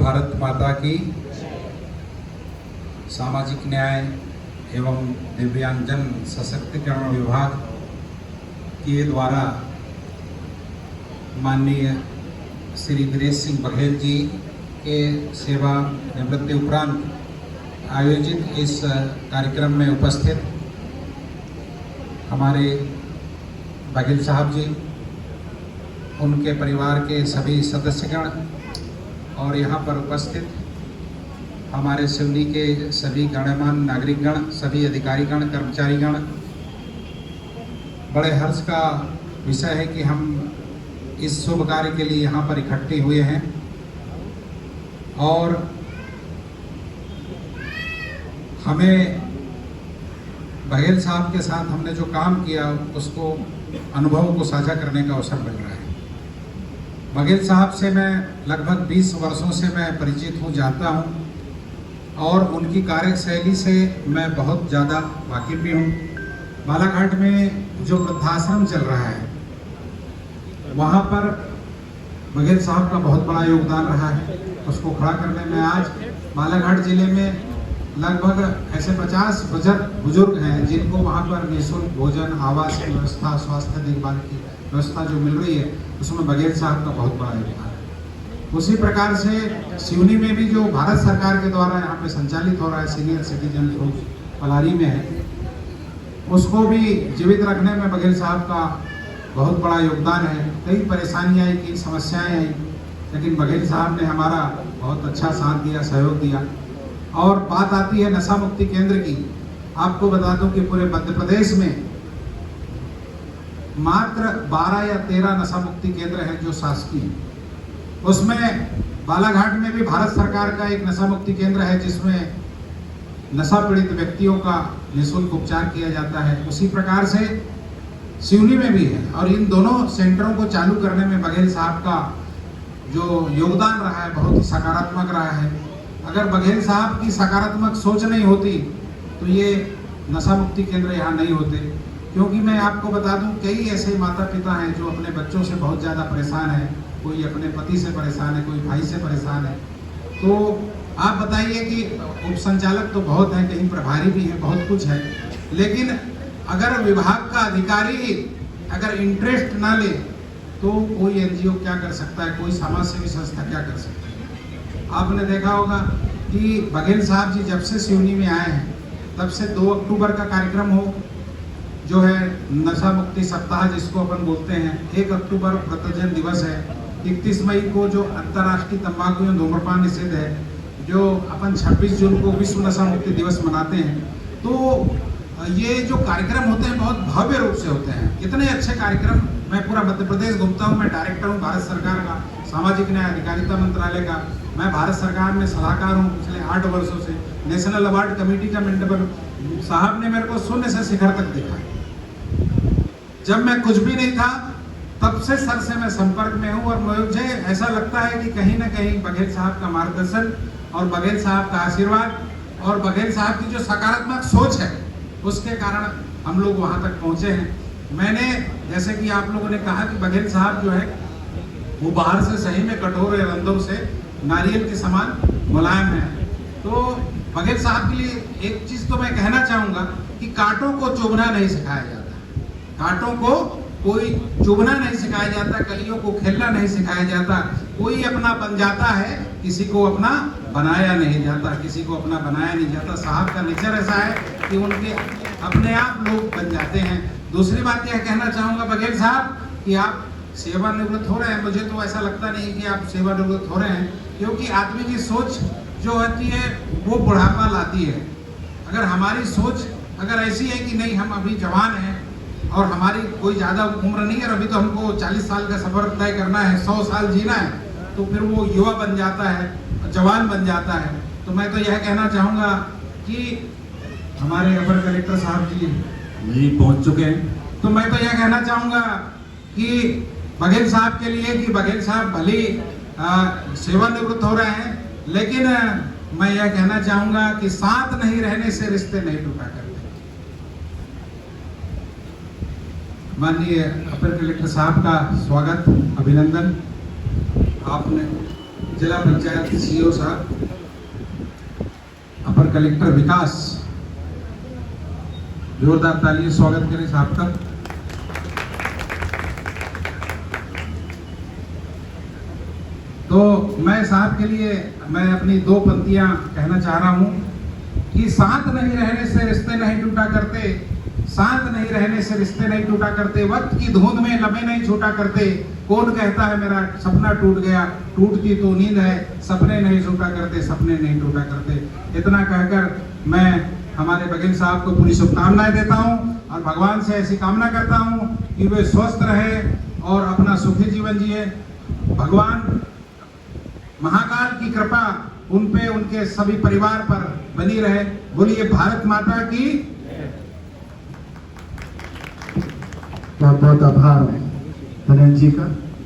भारत माता की। सामाजिक न्याय एवं दिव्यांगजन सशक्तिकरण विभाग के द्वारा माननीय श्री दिनेश सिंह बघेल जी के सेवा निवृत्ति उपरांत आयोजित इस कार्यक्रम में उपस्थित हमारे बघेल साहब जी, उनके परिवार के सभी सदस्यगण और यहाँ पर उपस्थित हमारे सिवनी के सभी गणमान्य नागरिकगण, सभी अधिकारीगण, कर्मचारीगण, बड़े हर्ष का विषय है कि हम इस शुभ कार्य के लिए यहाँ पर इकट्ठे हुए हैं। और हमें बघेल साहब के साथ हमने जो काम किया उसको अनुभव को साझा करने का अवसर मिल रहा है। बघेल साहब से मैं लगभग 20 वर्षों से मैं परिचित हूँ, जानता हूँ, और उनकी कार्यशैली से मैं बहुत ज़्यादा वाकिफ भी हूँ। बालाघाट में जो वृद्धाश्रम चल रहा है वहाँ पर बघेल साहब का बहुत बड़ा योगदान रहा है। उसको खड़ा करने में आज बालाघाट जिले में लगभग ऐसे 50 बुजुर्ग हैं जिनको वहाँ पर निःशुल्क भोजन, आवास की व्यवस्था, स्वास्थ्य देखभाल की व्यवस्था जो मिल रही है, उसमें बघेल साहब का बहुत बड़ा योगदान है। उसी प्रकार से सिवनी में भी जो भारत सरकार के द्वारा यहाँ पे संचालित हो रहा है सीनियर सिटीजन पलारी में है, उसको भी जीवित रखने में बघेल साहब का बहुत बड़ा योगदान है। कई परेशानियाँ आई, कई समस्याएँ आई, लेकिन बघेल साहब ने हमारा बहुत अच्छा साथ दिया, सहयोग दिया। और बात आती है नशा मुक्ति केंद्र की, आपको बता दूं कि पूरे मध्य प्रदेश में मात्र 12 या 13 नशा मुक्ति केंद्र हैं जो शासकीय। उसमें बालाघाट में भी भारत सरकार का एक नशा मुक्ति केंद्र है जिसमें नशा पीड़ित व्यक्तियों का निःशुल्क उपचार किया जाता है। उसी प्रकार से सिवनी में भी है, और इन दोनों सेंटरों को चालू करने में बघेल साहब का जो योगदान रहा है बहुत ही सकारात्मक रहा है। अगर बघेल साहब की सकारात्मक सोच नहीं होती तो ये नशा मुक्ति केंद्र यहाँ नहीं होते। क्योंकि मैं आपको बता दूं, कई ऐसे माता पिता हैं जो अपने बच्चों से बहुत ज़्यादा परेशान है, कोई अपने पति से परेशान है, कोई भाई से परेशान है। तो आप बताइए कि उप संचालक तो बहुत हैं, कहीं प्रभारी भी हैं, बहुत कुछ है, लेकिन अगर विभाग का अधिकारी अगर इंटरेस्ट ना ले तो कोई एनजीओ क्या कर सकता है, कोई समाज सेवी संस्था क्या कर सकती है। आपने देखा होगा कि बघेल साहब जी जब से सिवनी में आए हैं तब से 2 अक्टूबर का कार्यक्रम हो जो है नशा मुक्ति सप्ताह जिसको अपन बोलते हैं, 1 अक्टूबर वृद्धजन दिवस है, 31 मई को जो अंतर्राष्ट्रीय तंबाकू एवं धूम्रपान निषेध है, जो अपन 26 जून को विश्व नशा मुक्ति दिवस मनाते हैं। तो ये जो कार्यक्रम होते हैं बहुत भव्य रूप से होते हैं, इतने अच्छे कार्यक्रम। मैं पूरा मध्य प्रदेश घूमता हूँ, मैं डायरेक्टर हूँ भारत सरकार का सामाजिक न्याय अधिकारिता मंत्रालय का। मैं भारत सरकार में सलाहकार हूँ पिछले 8 वर्षों से। नेशनल अवार्ड कमेटी का मेंबर साहब ने मेरे को शून्य से शिखर तक देखा। जब मैं कुछ भी नहीं था तब से सर से मैं संपर्क में हूँ, और मुझे ऐसा लगता है कि कहीं ना कहीं बघेल साहब का मार्गदर्शन और बघेल साहब का आशीर्वाद और बघेल साहब की जो सकारात्मक सोच है उसके कारण हम लोग वहाँ तक पहुँचे हैं। मैंने जैसे कि आप लोगों ने कहा कि बघेल साहब जो है वो बाहर से सही में कठोर है, अंदर से नारियल के समान मुलायम है। तो बघेल साहब के लिए एक चीज तो मैं कहना चाहूंगा कि कांटों को चुभना नहीं सिखाया जाता, कांटों को कोई चुभना नहीं सिखाया जाता, कलियों को खेलना नहीं सिखाया जाता। कोई अपना बन जाता है, किसी को अपना बनाया नहीं जाता, किसी को अपना बनाया नहीं जाता। साहब का नेचर ऐसा है कि उनके अपने आप लोग बन जाते हैं। दूसरी बात यह कहना चाहूंगा बघेल साहब कि आप सेवानिवृत्त हो रहे हैं, मुझे तो ऐसा लगता नहीं कि आप सेवानिवृत्त हो रहे हैं, क्योंकि आदमी की सोच जो होती है वो बुढ़ापा लाती है। अगर हमारी सोच अगर ऐसी है कि नहीं हम अभी जवान हैं और हमारी कोई ज़्यादा उम्र नहीं है और अभी तो हमको 40 साल का सफर तय करना है, 100 साल जीना है, तो फिर वो युवा बन जाता है, जवान बन जाता है। तो मैं तो यह कहना चाहूँगा कि हमारे अपर कलेक्टर साहब जी यहीं पहुँच चुके हैं, तो मैं तो यह कहना चाहूँगा कि बघेल साहब के लिए कि बघेल साहब भले सेवानिवृत्त हो रहे हैं, लेकिन मैं यह कहना चाहूँगा कि साथ नहीं रहने से रिश्ते नहीं टूटा करते। माननीय अपर कलेक्टर साहब का स्वागत, अभिनंदन। आपने जिला पंचायत के सीईओ साहब, अपर कलेक्टर विकास, जोरदार तालियों स्वागत करें साहब का। तो मैं साहब के लिए मैं अपनी 2 पंक्तियां कहना चाह रहा हूं कि साथ नहीं रहने से रिश्ते नहीं टूटा करते, साथ नहीं रहने से रिश्ते नहीं टूटा करते, वक्त की धुंध में लम्हे नहीं छूटा करते, कौन कहता है मेरा सपना टूट गया, टूटती तो नींद है, सपने नहीं छूटा करते, सपने नहीं टूटा करते। इतना कहकर मैं हमारे बघेल साहब को पूरी शुभकामनाएं देता हूं और भगवान से ऐसी कामना करता हूं कि वे स्वस्थ रहे और अपना सुखी जीवन जिए। भगवान महाकाल की कृपा उन पे, उनके सभी परिवार पर बनी रहे। बोलिए भारत माता की। बहुत बहुत आभार धनंजय जी का।